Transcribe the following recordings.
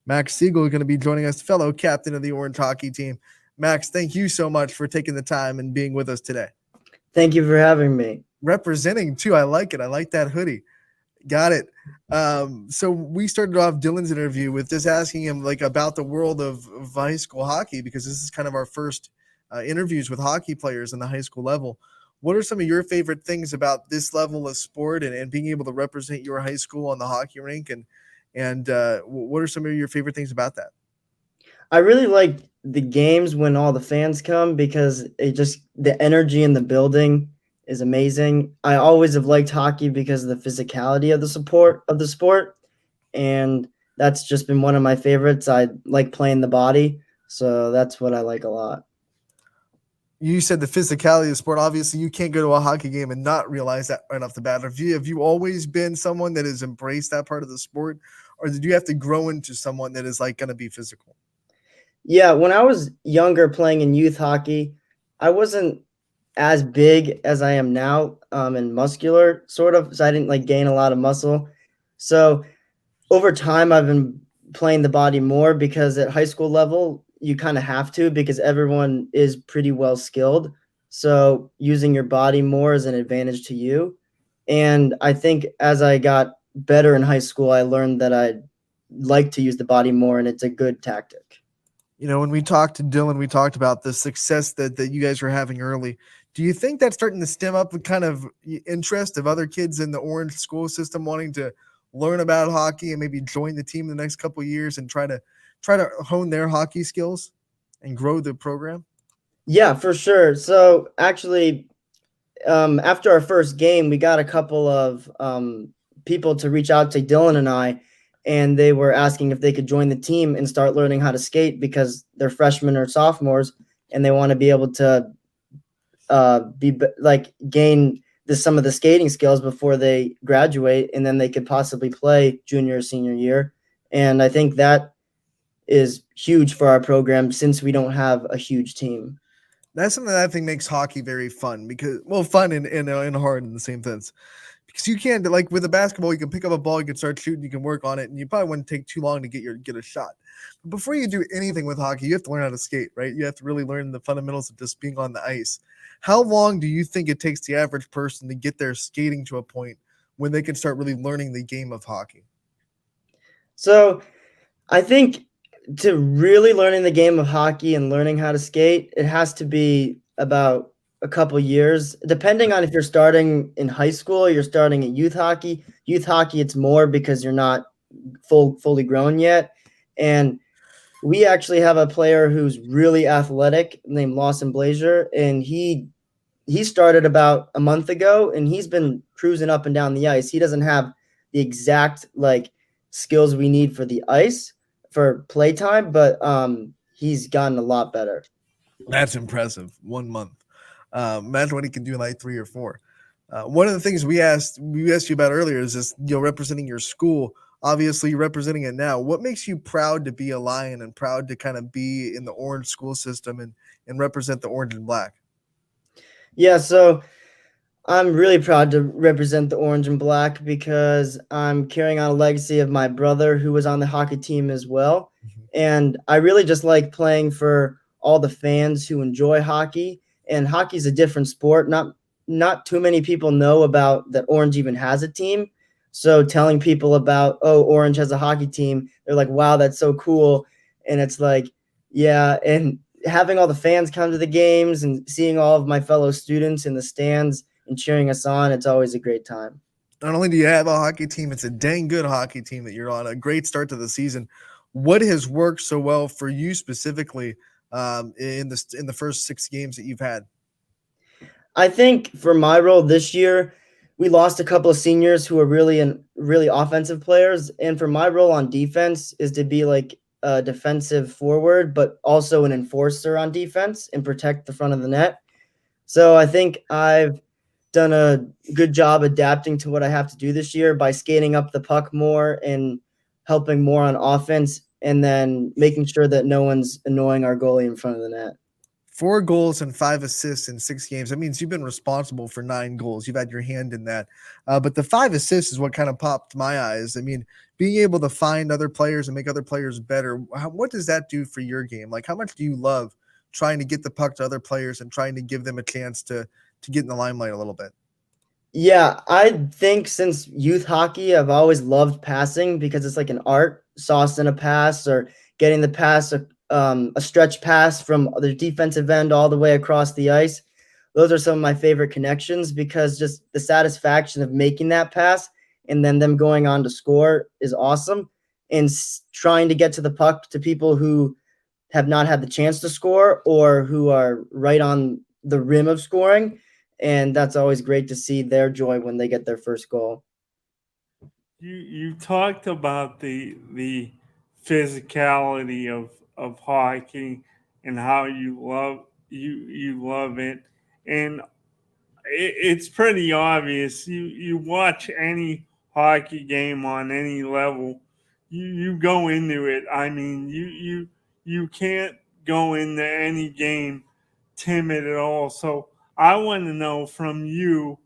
Max Sigel is going to be joining us, fellow captain of the Orange hockey team. Max, thank you so much for taking the time and being with us today. Thank you for having me. Representing too, I like it. I like that hoodie. Got it. So we started off Dylan's interview with just asking him like about the world of high school hockey, because this is kind of our first interviews with hockey players in the high school level. What are some of your favorite things about this level of sport, and being able to represent your high school on the hockey rink, and what are some of your favorite things about that? I really like the games when all the fans come because the energy in the building is amazing. I always have liked hockey because of the physicality of the sport, and that's just been one of my favorites. I like playing the body, so that's what I like a lot. You said the physicality of the sport. Obviously, you can't go to a hockey game and not realize that right off the bat. Have you always been someone that has embraced that part of the sport, or did you have to grow into someone that is like going to be physical? Yeah, when I was younger playing in youth hockey, I wasn't as big as I am now, and muscular sort of, so I didn't like gain a lot of muscle. So over time, I've been playing the body more because at high school level, you kind of have to because everyone is pretty well skilled. So using your body more is an advantage to you. And I think as I got better in high school, I learned that I like to use the body more, and it's a good tactic. When we talked to Dylan, we talked about the success that you guys were having early. Do you think that's starting to stem up the kind of interest of other kids in the Orange school system wanting to learn about hockey and maybe join the team in the next couple of years and try to hone their hockey skills and grow the program? Yeah, for sure. So actually, after our first game, we got a couple of people to reach out to Dylan and I, and they were asking if they could join the team and start learning how to skate because they're freshmen or sophomores, and they want to be able to gain some of the skating skills before they graduate, and then they could possibly play junior or senior year. And I think that is huge for our program since we don't have a huge team. That's something that I think makes hockey very fun, because, well, fun and hard in the same sense. Because you can't, like with a basketball, you can pick up a ball, you can start shooting, you can work on it, and you probably wouldn't take too long to get a shot. But before you do anything with hockey, you have to learn how to skate, right? You have to really learn the fundamentals of just being on the ice. How long do you think it takes the average person to get their skating to a point when they can start really learning the game of hockey? So I think to really learning the game of hockey and learning how to skate, it has to be about a couple years, depending on if you're starting in high school or you're starting at youth hockey. Youth hockey, it's more because you're not fully grown yet. And we actually have a player who's really athletic named Lawson Blazier, and he started about a month ago, and he's been cruising up and down the ice. He doesn't have the exact skills we need for the ice for playtime, but he's gotten a lot better. That's impressive. 1 month. Imagine what he can do in like 3 or 4. One of the things we asked you about earlier is this, representing your school. Obviously, you're representing it now. What makes you proud to be a Lion and proud to kind of be in the Orange school system and represent the orange and black? Yeah, so I'm really proud to represent the orange and black because I'm carrying on a legacy of my brother who was on the hockey team as well. And I really just like playing for all the fans who enjoy hockey. And hockey is a different sport. Not too many people know about that Orange even has a team. So telling people about, oh, Orange has a hockey team, they're like, wow, that's so cool. And it's like, yeah. And having all the fans come to the games and seeing all of my fellow students in the stands and cheering us on, it's always a great time. Not only do you have a hockey team, it's a dang good hockey team that you're on. A great start to the season. What has worked so well for you specifically in the first 6 games that you've had? I think for my role this year, we lost a couple of seniors who are really offensive players, and for my role on defense is to be like a defensive forward, but also an enforcer on defense and protect the front of the net. So I think I've done a good job adapting to what I have to do this year by skating up the puck more and helping more on offense, and then making sure that no one's annoying our goalie in front of the net. 4 goals and 5 assists in 6 games. That means you've been responsible for 9 goals. You've had your hand in that. But the 5 assists is what kind of popped my eyes. I mean, being able to find other players and make other players better, what does that do for your game? Like, how much do you love trying to get the puck to other players and trying to give them a chance to get in the limelight a little bit? Yeah, I think since youth hockey, I've always loved passing because it's like an art, sauce in a pass, or getting the pass, a stretch pass from the defensive end all the way across the ice. Those are some of my favorite connections because just the satisfaction of making that pass and then them going on to score is awesome. And trying to get to the puck to people who have not had the chance to score or who are right on the rim of scoring, and that's always great to see their joy when they get their first goal. You talked about the physicality of hockey and how you love it, and it's pretty obvious. You watch any hockey game on any level, you go into it. I mean, you can't go into any game timid at all. So I want to know from you,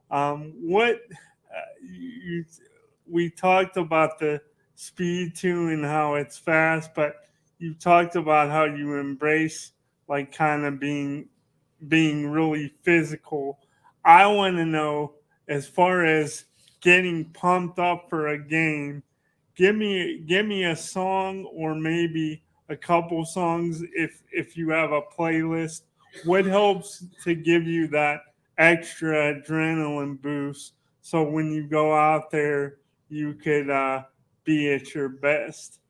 what you we talked about the speed too and how it's fast, but you talked about how you embrace like kind of being really physical. I want to know, as far as getting pumped up for a game, give me a song or maybe a couple songs if you have a playlist. What helps to give you that extra adrenaline boost so when you go out there you could be at your best?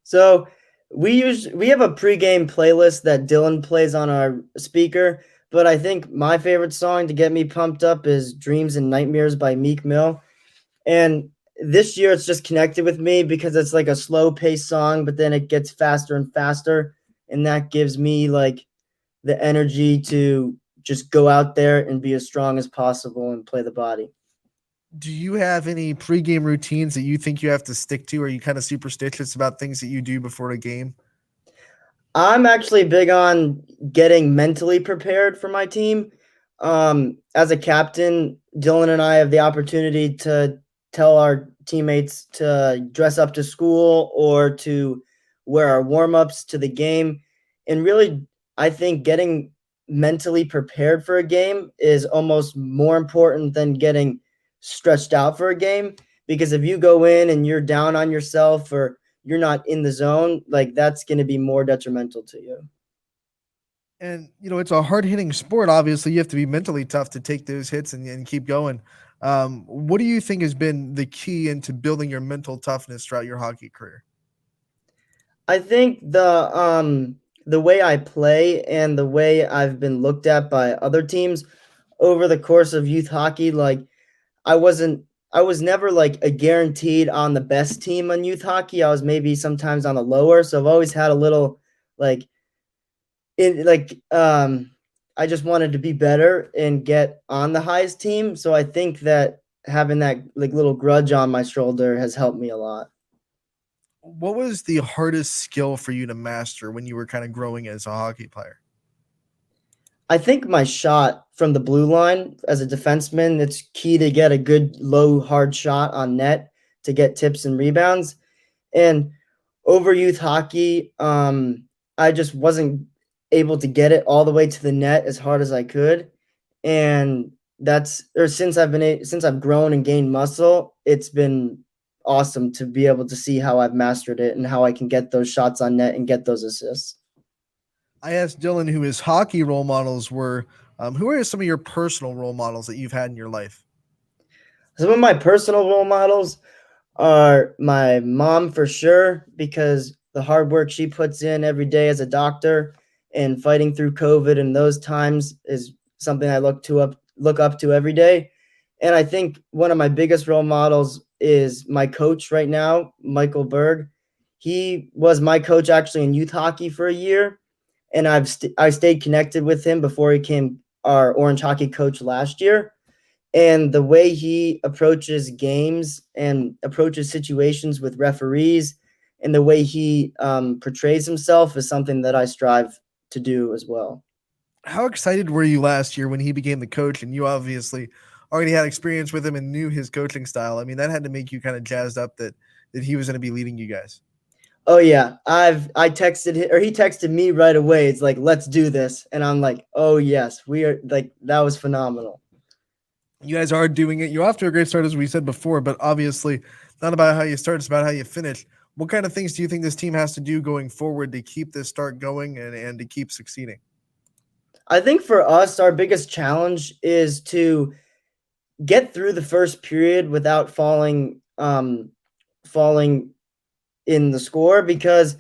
So we have a pregame playlist that Dylan plays on our speaker, but I think my favorite song to get me pumped up is "Dreams and Nightmares" by Meek Mill. And this year it's just connected with me because it's like a slow paced song, but then it gets faster and faster, and that gives me like the energy to just go out there and be as strong as possible and play the body. Do you have any pregame routines that you think you have to stick to? Are you kind of superstitious about things that you do before a game? I'm actually big on getting mentally prepared for my team. As a captain, Dylan and I have the opportunity to tell our teammates to dress up to school or to wear our warm ups to the game. And really, I think getting mentally prepared for a game is almost more important than getting stretched out for a game. Because if you go in and you're down on yourself or you're not in the zone, like that's going to be more detrimental to you. And it's a hard hitting sport. Obviously, you have to be mentally tough to take those hits and keep going. What do you think has been the key into building your mental toughness throughout your hockey career? I think the way I play and the way I've been looked at by other teams over the course of youth hockey, like I wasn't I was never like a guaranteed on the best team on youth hockey. I was maybe sometimes on the lower, so I've always had a little like in like I just wanted to be better and get on the highest team. So I think that having that like little grudge on my shoulder has helped me a lot. What was the hardest skill for you to master when you were kind of growing as a hockey player? I think my shot from the blue line as a defenseman, it's key to get a good low hard shot on net to get tips and rebounds. And over youth hockey, I just wasn't able to get it all the way to the net as hard as I could. And since I've grown and gained muscle, it's been awesome to be able to see how I've mastered it and how I can get those shots on net and get those assists. I asked Dylan who his hockey role models were. Who are some of your personal role models that you've had in your life? Some of my personal role models are my mom for sure, because the hard work she puts in every day as a doctor and fighting through COVID and those times is something I look up to every day. And I think one of my biggest role models is my coach right now, Michael Berg. He was my coach actually in youth hockey for a year, and I stayed connected with him before he became our Orange hockey coach last year. And the way he approaches games and approaches situations with referees and the way he portrays himself is something that I strive to do as well. How excited were you last year when he became the coach, and you obviously already had experience with him and knew his coaching style? I mean, that had to make you kind of jazzed up that he was going to be leading you guys. Oh yeah, I texted him, or he texted me right away. It's like, let's do this, and I'm like, oh yes, we are. Like, that was phenomenal. You guys are doing it. You're off to a great start, as we said before, but obviously not about how you start, it's about how you finish. What kind of things do you think this team has to do going forward to keep this start going and to keep succeeding? I think for us, our biggest challenge is to get through the first period without falling in the score, because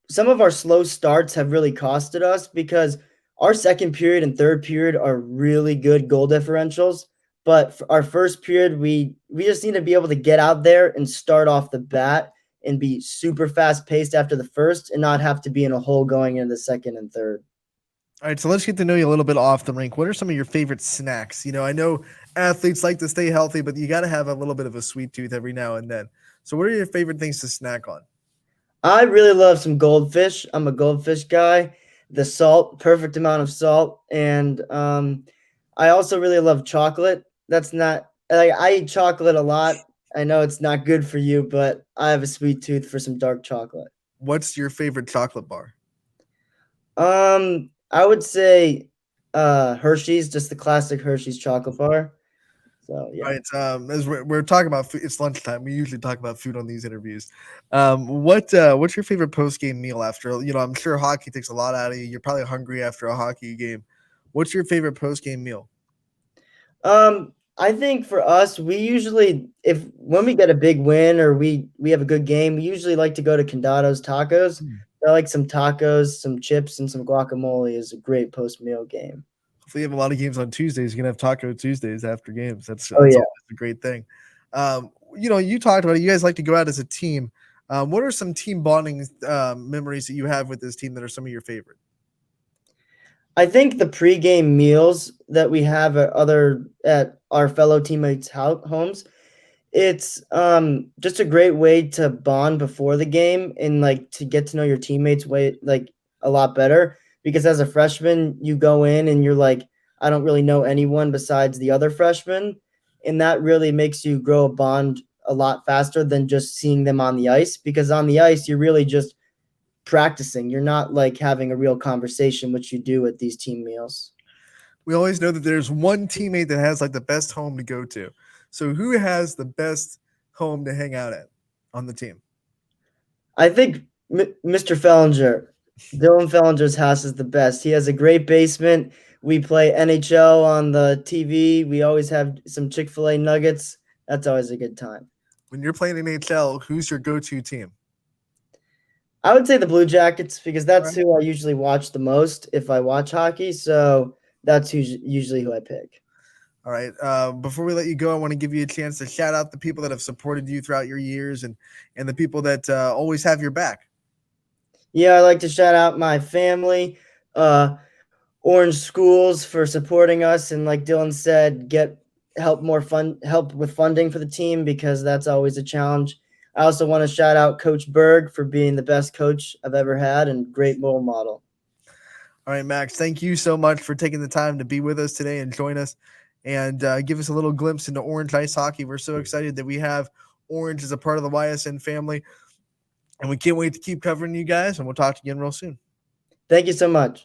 some of our slow starts have really costed us, because our second period and third period are really good goal differentials. But for our first period, we just need to be able to get out there and start off the bat and be super fast paced after the first and not have to be in a hole going into the second and third. All right, so let's get to know you a little bit off the rink. What are some of your favorite snacks? You know, I know athletes like to stay healthy, but you got to have a little bit of a sweet tooth every now and then. So what are your favorite things to snack on? I really love some goldfish. I'm a goldfish guy. The salt, perfect amount of salt. And I also really love chocolate. That's not like, I eat chocolate a lot. I know it's not good for you, but I have a sweet tooth for some dark chocolate. What's your favorite chocolate bar? I would say Hershey's, just the classic Hershey's chocolate bar. So yeah. All right, as we're talking about food, it's lunchtime. We usually talk about food on these interviews. What's your favorite post game meal after? You know, I'm sure hockey takes a lot out of you. You're probably hungry after a hockey game. What's your favorite post game meal? I think for us, we usually, when we get a big win or we have a good game, we usually like to go to Condato's Tacos. I like some tacos, some chips, and some guacamole is a great post meal game. If we have a lot of games on Tuesdays, you can have Taco Tuesdays after games. That's Oh yeah. always a great thing. You know, you talked about it. You guys like to go out as a team. What are some team bonding memories that you have with this team that are some of your favorite? I think the pregame meals that we have at our fellow teammates' homes, it's just a great way to bond before the game and like to get to know your teammates a lot better, because as a freshman you go in and you're like, I don't really know anyone besides the other freshmen, and that really makes you grow a bond a lot faster than just seeing them on the ice, because on the ice you're really just practicing. You're not like having a real conversation, which you do at these team meals. We always know that there's one teammate that has like the best home to go to. So who has the best home to hang out at on the team? I think Mr. Fellinger, Dylan Fellinger's house is the best. He has a great basement. We play NHL on the TV. We always have some Chick-fil-A nuggets. That's always a good time. When you're playing NHL, who's your go-to team? I would say the Blue Jackets, because that's who I usually watch the most if I watch hockey. So that's usually who I pick. All right. Before we let you go, I want to give you a chance to shout out the people that have supported you throughout your years and the people that always have your back. Yeah, I'd like to shout out my family, Orange Schools, for supporting us, and like Dylan said, help with funding for the team, because that's always a challenge. I also want to shout out Coach Berg for being the best coach I've ever had and great role model. All right, Max, thank you so much for taking the time to be with us today and join us and give us a little glimpse into Orange ice hockey. We're so excited that we have Orange as a part of the YSN family, and we can't wait to keep covering you guys, and we'll talk to you again real soon. Thank you so much.